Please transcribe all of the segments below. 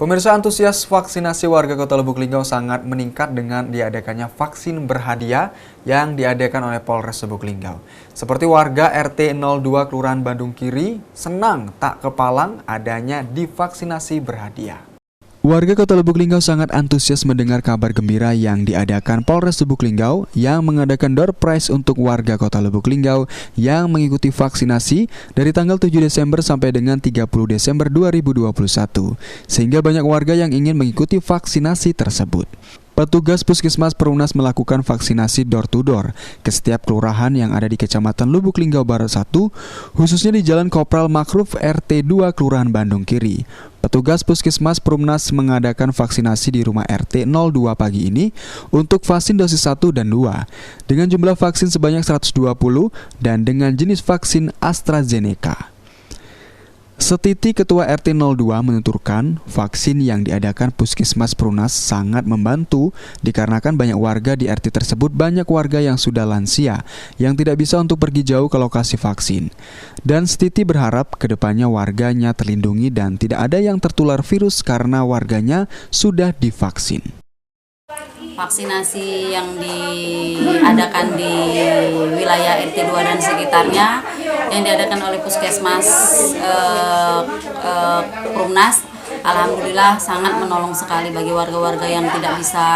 Pemirsa, antusias vaksinasi warga Kota Lubuk Linggau sangat meningkat dengan diadakannya vaksin berhadiah yang diadakan oleh Polres Lubuk Linggau. Seperti warga RT 02 Kelurahan Bandung Kiri senang tak kepalang adanya divaksinasi berhadiah. Warga Kota Lubuk Linggau sangat antusias mendengar kabar gembira yang diadakan Polres Lubuk Linggau yang mengadakan door prize untuk warga Kota Lubuk Linggau yang mengikuti vaksinasi dari tanggal 7 Desember sampai dengan 30 Desember 2021, sehingga banyak warga yang ingin mengikuti vaksinasi tersebut. Petugas Puskesmas Perumnas melakukan vaksinasi door-to-door ke setiap kelurahan yang ada di Kecamatan Lubuk Linggau Barat 1, khususnya di Jalan Kopral Makruf RT 2 Kelurahan Bandung Kiri. Petugas Puskesmas Perumnas mengadakan vaksinasi di rumah RT 02 pagi ini untuk vaksin dosis 1 dan 2 dengan jumlah vaksin sebanyak 120 dan dengan jenis vaksin AstraZeneca. Setiti Ketua RT 02 menuturkan vaksin yang diadakan Puskesmas Perumnas sangat membantu dikarenakan banyak warga di RT tersebut banyak warga yang sudah lansia yang tidak bisa untuk pergi jauh ke lokasi vaksin. Dan Setiti berharap kedepannya warganya terlindungi dan tidak ada yang tertular virus karena warganya sudah divaksin. Vaksinasi yang diadakan di wilayah RT 2 dan sekitarnya yang diadakan oleh Puskesmas Perumnas, alhamdulillah sangat menolong sekali bagi warga-warga yang tidak bisa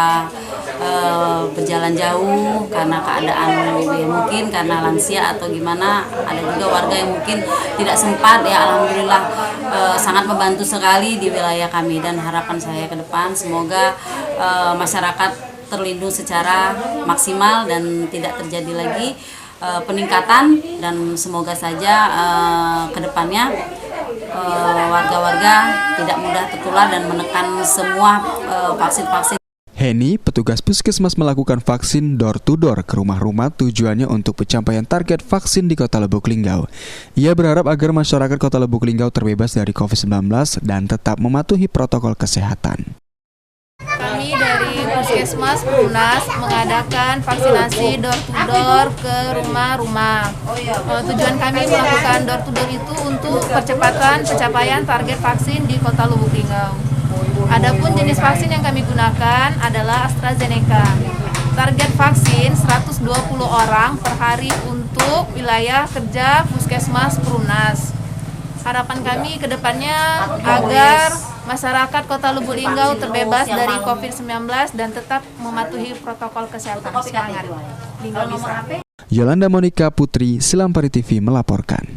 berjalan jauh karena keadaan ya mungkin karena lansia atau gimana. Ada juga warga yang mungkin tidak sempat, ya alhamdulillah sangat membantu sekali di wilayah kami. Dan harapan saya ke depan semoga masyarakat terlindung secara maksimal dan tidak terjadi lagi peningkatan, dan semoga saja ke depannya warga-warga tidak mudah tertular dan menekan semua vaksin-vaksin. Heni, petugas Puskesmas melakukan vaksin door-to-door ke rumah-rumah tujuannya untuk pencapaian target vaksin di Kota Lubuk Linggau. Ia berharap agar masyarakat Kota Lubuk Linggau terbebas dari COVID-19 dan tetap mematuhi protokol kesehatan. Kami dari Puskesmas Perumnas mengadakan vaksinasi door-to-door ke rumah-rumah. Tujuan kami melakukan door-to-door itu untuk percepatan pencapaian target vaksin di Kota Lubuk Linggau. Adapun jenis vaksin yang kami gunakan adalah AstraZeneca. Target vaksin 120 orang per hari untuk wilayah kerja Puskesmas Perumnas. Harapan kami ke depannya agar masyarakat Kota Lubuk Linggau terbebas dari COVID-19 dan tetap mematuhi protokol kesehatan. Semangat. Linggau bisa. Yolanda Monika Putri, Selampari TV melaporkan.